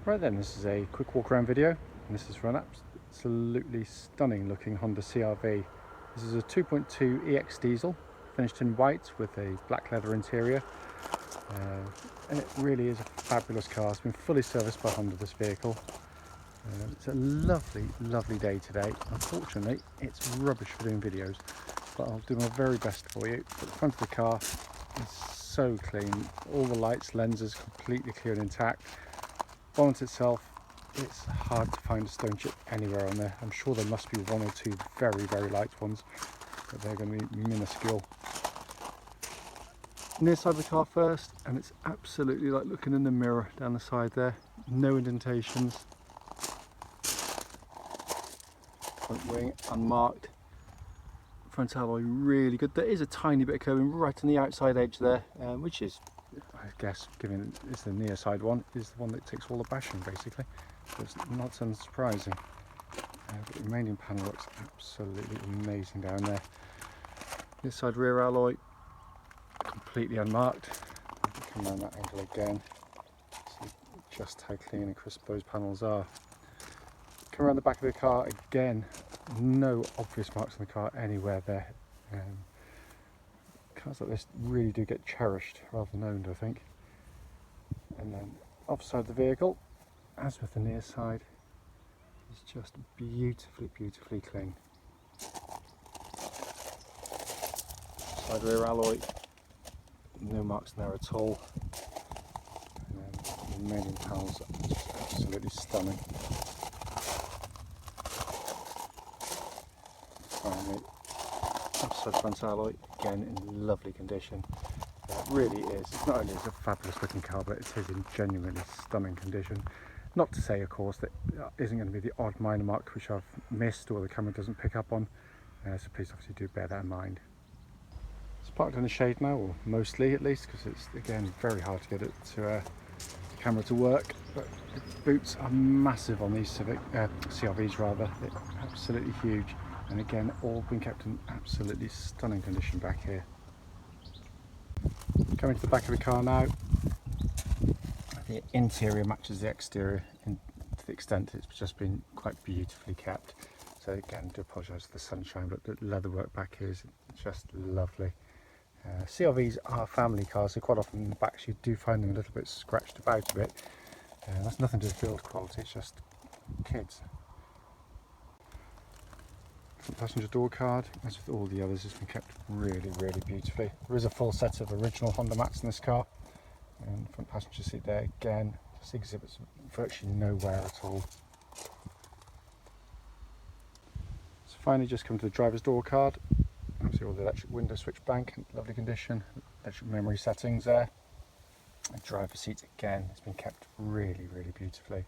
Right then, this is a quick walk around video, and this is for an absolutely stunning looking Honda CR-V. This is a 2.2 EX diesel, finished in white with a black leather interior, and it really is a fabulous car. It's been fully serviced by Honda, this vehicle. It's a lovely day today. Unfortunately, it's rubbish for doing videos, but I'll do my very best for you. But the front of the car is so clean, all the lights, lenses completely clear and intact. Bonnet itself, it's hard to find a stone chip anywhere on there. I'm sure there must be one or two very light ones, but they're going to be minuscule. Near side of the car first, and it's absolutely like looking in the mirror down the side there. No indentations. Front wing unmarked. Front alloy really good. There is a tiny bit of curbing right on the outside edge there, which is, I guess, given it's the near side one, is the one that takes all the bashing basically. So it's not unsurprising. But the remaining panel looks absolutely amazing down there. This side rear alloy, completely unmarked. Come around that angle again. See just how clean and crisp those panels are. Come around the back of the car again. No obvious marks on the car anywhere there. Cars like this really do get cherished rather than owned, I think. And then offside the vehicle, as with the near side, is just beautifully clean. Side rear alloy, no marks in there at all. And then the remaining panels are just absolutely stunning. Finally, offside front alloy, again in lovely condition. It really is. It's not only is a fabulous looking car, but it is in genuinely stunning condition. Not to say, of course, that isn't going to be the odd minor mark which I've missed or the camera doesn't pick up on. So please obviously do bear that in mind. It's parked in the shade now, or mostly at least, because it's again very hard to get it to the camera to work. But the boots are massive on these CR-Vs rather. They're absolutely huge. And again, all been kept in absolutely stunning condition back here. Coming to the back of the car now, the interior matches the exterior to the extent it's just been quite beautifully kept. So again, I do apologise for the sunshine, but the leatherwork back here is just lovely. CR-Vs are family cars, so quite often in the backs you do find them a little bit scratched about a bit. That's nothing to do with build quality, it's just kids. Front passenger door card, as with all the others, has been kept really beautifully. There is a full set of original Honda mats in this car, and front passenger seat there again just exhibits virtually no wear at all. So finally, just come to the driver's door card. Obviously all the electric window switch bank in lovely condition, electric memory settings there. The driver's seat again has been kept really beautifully.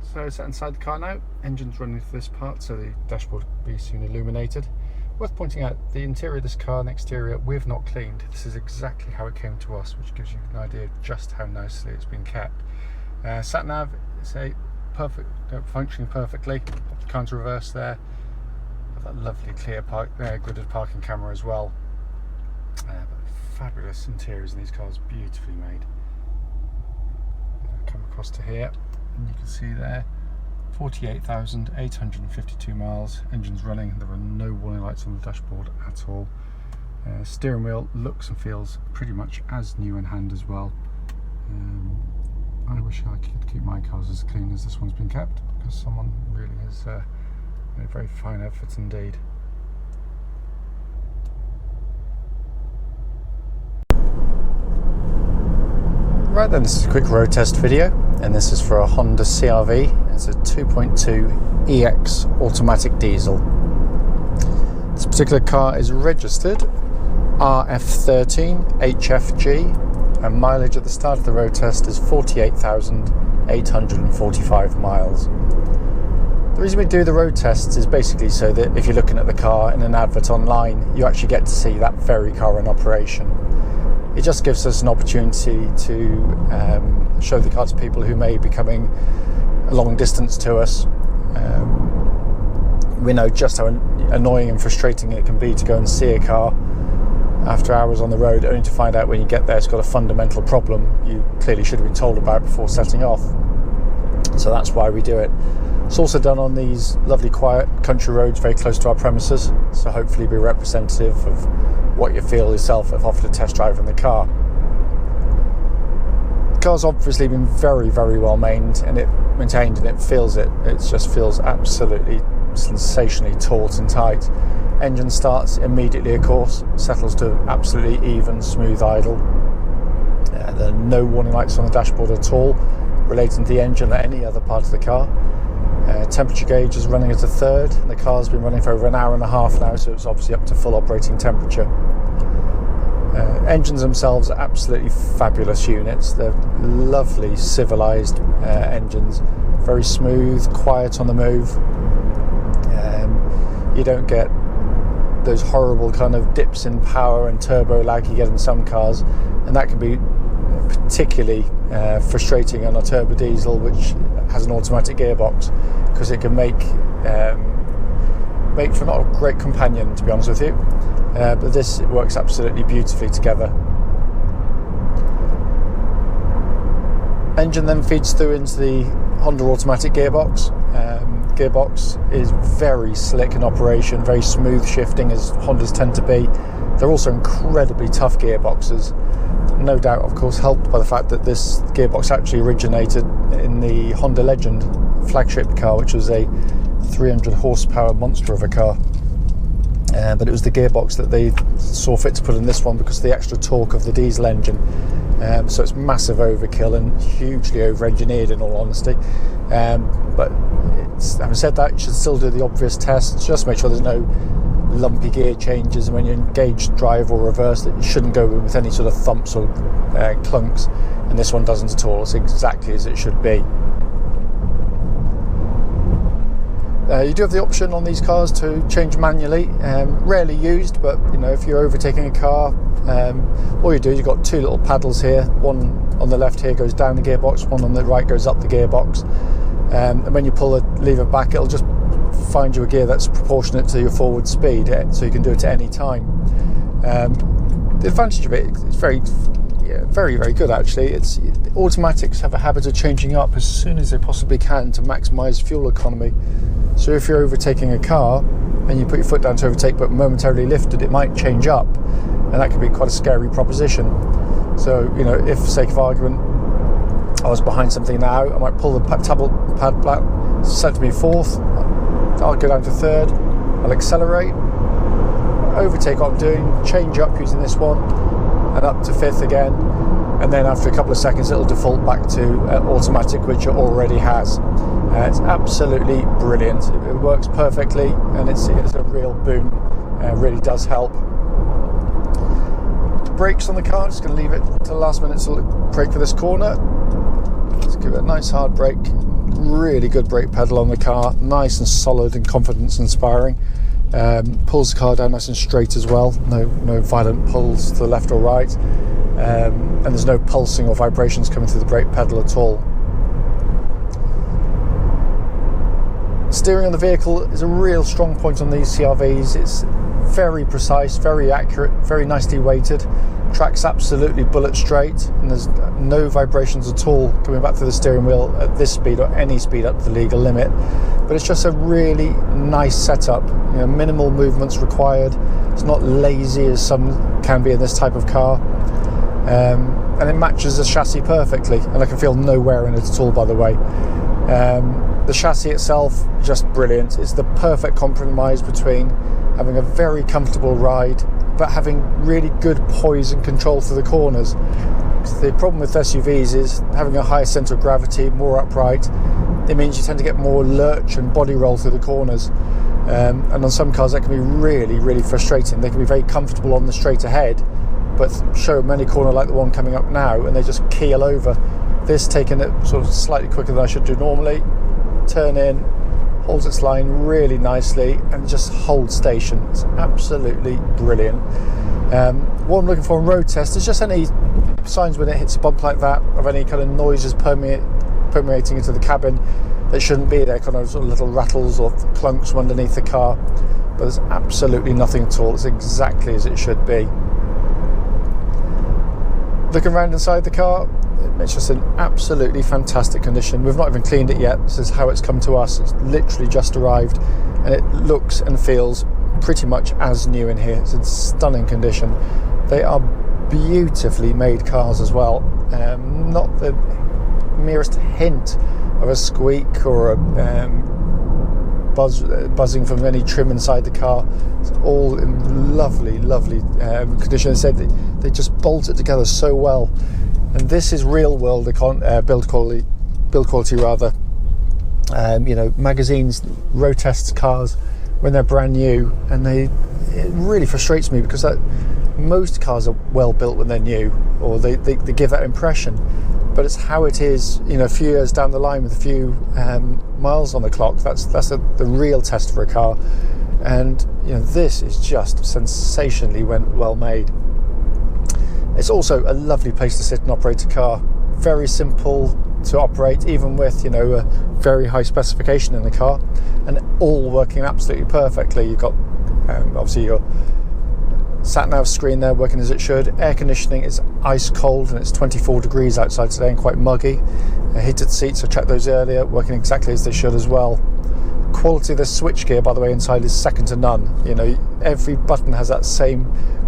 So sat inside the car now, engine's running for this part, so the dashboard will be soon illuminated. Worth pointing out, the interior of this car and exterior we've not cleaned. This is exactly how it came to us, which gives you an idea of just how nicely it's been kept. Sat nav is a perfect, functioning perfectly. Pop the car into reverse there. Got that lovely clear gridded parking camera as well. But fabulous interiors in these cars, beautifully made. Come across to here. And you can see there 48,852 miles, engine's running, there are no warning lights on the dashboard at all. Steering wheel looks and feels pretty much as new in hand as well. I wish I could keep my cars as clean as this one's been kept, because someone really has made a very fine effort indeed. Right then, this is a quick road test video, and this is for a Honda CR-V. It's a 2.2 EX automatic diesel. This particular car is registered RF13HFG, and mileage at the start of the road test is 48,845 miles. The reason we do the road tests is basically so that if you're looking at the car in an advert online, you actually get to see that very car in operation. It just gives us an opportunity to show the car to people who may be coming a long distance to us. We know just how annoying and frustrating it can be to go and see a car after hours on the road, only to find out when you get there it's got a fundamental problem you clearly should have been told about before setting off. So that's why we do it. It's also done on these lovely quiet country roads very close to our premises, so hopefully be representative of what you feel yourself if offered a test drive in the car. The car's obviously been very, very well maintained, and it feels it. It just feels absolutely sensationally taut and tight. Engine starts immediately, of course, settles to absolutely even, smooth idle. There are no warning lights on the dashboard at all relating to the engine or any other part of the car. Temperature gauge is running at a third, and the car's been running for over an hour and a half now, so it's obviously up to full operating temperature. Engines themselves are absolutely fabulous units. They're lovely, civilised engines, very smooth, quiet on the move. You don't get those horrible kind of dips in power and turbo lag you get in some cars, and that can be particularly frustrating on a turbo diesel which has an automatic gearbox, because it can make for not a great companion, to be honest with you. But this works absolutely beautifully together. Engine then feeds through into the Honda automatic gearbox. Gearbox is very slick in operation, very smooth shifting, as Hondas tend to be. They're also incredibly tough gearboxes, no doubt of course helped by the fact that this gearbox actually originated in the Honda Legend flagship car, which was a 300 horsepower monster of a car. But it was the gearbox that they saw fit to put in this one because of the extra torque of the diesel engine. So it's massive overkill and hugely over-engineered, in all honesty. But having said that, you should still do the obvious tests. Just make sure there's no lumpy gear changes, and when you engage drive or reverse, that you shouldn't go with any sort of thumps or clunks. And this one doesn't at all. It's exactly as it should be. You do have the option on these cars to change manually, rarely used, but you know, if you're overtaking a car, all you do is you've got two little paddles here. One on the left here goes down the gearbox, one on the right goes up the gearbox, and when you pull the lever back, it'll just find you a gear that's proportionate to your forward speed, so you can do it at any time. The advantage of it is very, very good actually. Automatics have a habit of changing up as soon as they possibly can to maximise fuel economy. So if you're overtaking a car and you put your foot down to overtake but momentarily lifted, it might change up, and that could be quite a scary proposition. So, you know, if for sake of argument I was behind something now, I might pull the pad back, set to me fourth, I'll go down to third, I'll accelerate, overtake what I'm doing, change up using this one, and up to fifth again, and then after a couple of seconds it'll default back to automatic, which it already has. It's absolutely brilliant. It works perfectly, and it's a real boon. Really does help. Brakes on the car, just going to leave it to the last minute to brake for this corner. Let's give it a nice hard brake. Really good brake pedal on the car, nice and solid and confidence inspiring. Pulls the car down nice and straight as well, no violent pulls to the left or right, and there's no pulsing or vibrations coming through the brake pedal at all. Steering on the vehicle is a real strong point on these CR-Vs. It's very precise, very accurate, very nicely weighted. Track's absolutely bullet straight, and there's no vibrations at all coming back through the steering wheel at this speed or any speed up to the legal limit. But it's just a really nice setup. You know, minimal movements required. It's not lazy as some can be in this type of car, and it matches the chassis perfectly. And I can feel no wear in it at all, by the way. The chassis itself, just brilliant. It's the perfect compromise between having a very comfortable ride but having really good poise and control through the corners. The problem with SUVs is having a higher centre of gravity, more upright. It means you tend to get more lurch and body roll through the corners, and on some cars that can be really, really frustrating. They can be very comfortable on the straight ahead, but show many corner like the one coming up now, and they just keel over. This taking it sort of slightly quicker than I should do normally, turn in, holds its line really nicely, and just holds station. It's absolutely brilliant. What I'm looking for in road test is just any signs when it hits a bump like that of any kind of noises permeating into the cabin that shouldn't be there, kind of sort of little rattles or clunks from underneath the car. But there's absolutely nothing at all. It's exactly as it should be. Looking around inside the car, it's just in absolutely fantastic condition. We've not even cleaned it yet. This is how it's come to us. It's literally just arrived, and it looks and feels pretty much as new in here. It's in stunning condition. They are beautifully made cars as well. Not the merest hint of a squeak or a buzzing from any trim inside the car. It's all in lovely condition. I said they just bolt it together so well, and this is real world build quality rather. You know, magazines road test cars when they're brand new, and it really frustrates me because most cars are well built when they're new, or they give that impression. But it's how it is, you know, a few years down the line with a few miles on the clock. That's the real test for a car. And you know, this is just sensationally well made. It's also a lovely place to sit and operate a car. Very simple to operate, even with, you know, a very high specification in the car, and all working absolutely perfectly. You've got obviously your sat-nav screen there working as it should. Air conditioning is ice cold, and it's 24 degrees outside today and quite muggy. Heated seats, I checked those earlier, working exactly as they should as well. Quality of the switchgear, by the way, inside is second to none. You know, every button has that same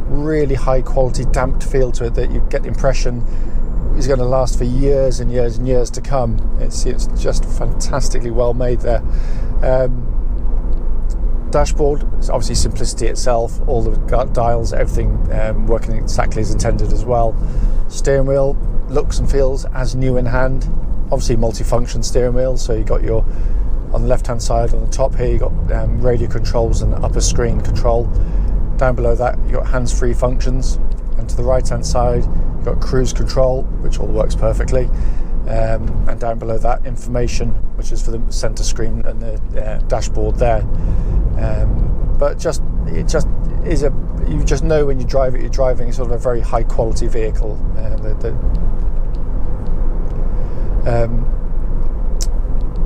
really high quality damped feel to it that you get the impression is going to last for years and years and years to come. It's just fantastically well made there. Dashboard is obviously simplicity itself, all the dials, everything working exactly as intended as well. Steering wheel looks and feels as new in hand. Obviously multi-function steering wheel, so you got your, on the left hand side on the top here you got radio controls and upper screen control. Down below that you got hands-free functions, and to the right hand side you've got cruise control, which all works perfectly. And down below that, information, which is for the center screen and the dashboard there. But it just is you just know when you drive it, you're driving sort of a very high quality vehicle.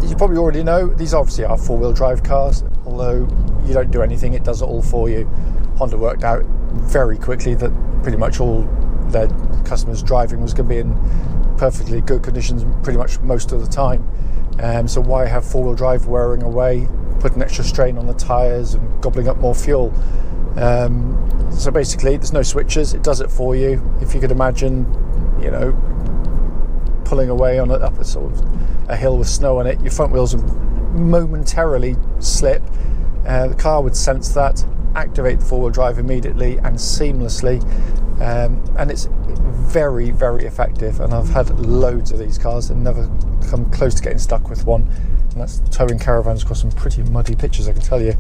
You probably already know these obviously are four-wheel drive cars, although you don't do anything, it does it all for you. Honda worked out very quickly that pretty much all their customers driving was going to be in perfectly good conditions pretty much most of the time. So why have four-wheel drive wearing away, putting extra strain on the tyres and gobbling up more fuel? So basically there's no switches, it does it for you. If you could imagine, you know, pulling away on up a sort of a hill with snow on it, your front wheels would momentarily slip. The car would sense that, activate the four-wheel drive immediately and seamlessly, and it's very effective. And I've had loads of these cars and never come close to getting stuck with one, and that's towing caravans across some pretty muddy pitches, I can tell you.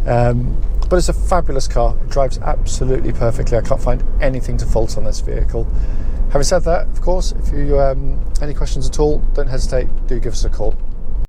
But it's a fabulous car, it drives absolutely perfectly. I can't find anything to fault on this vehicle. Having said that, of course, if you any questions at all, don't hesitate, do give us a call.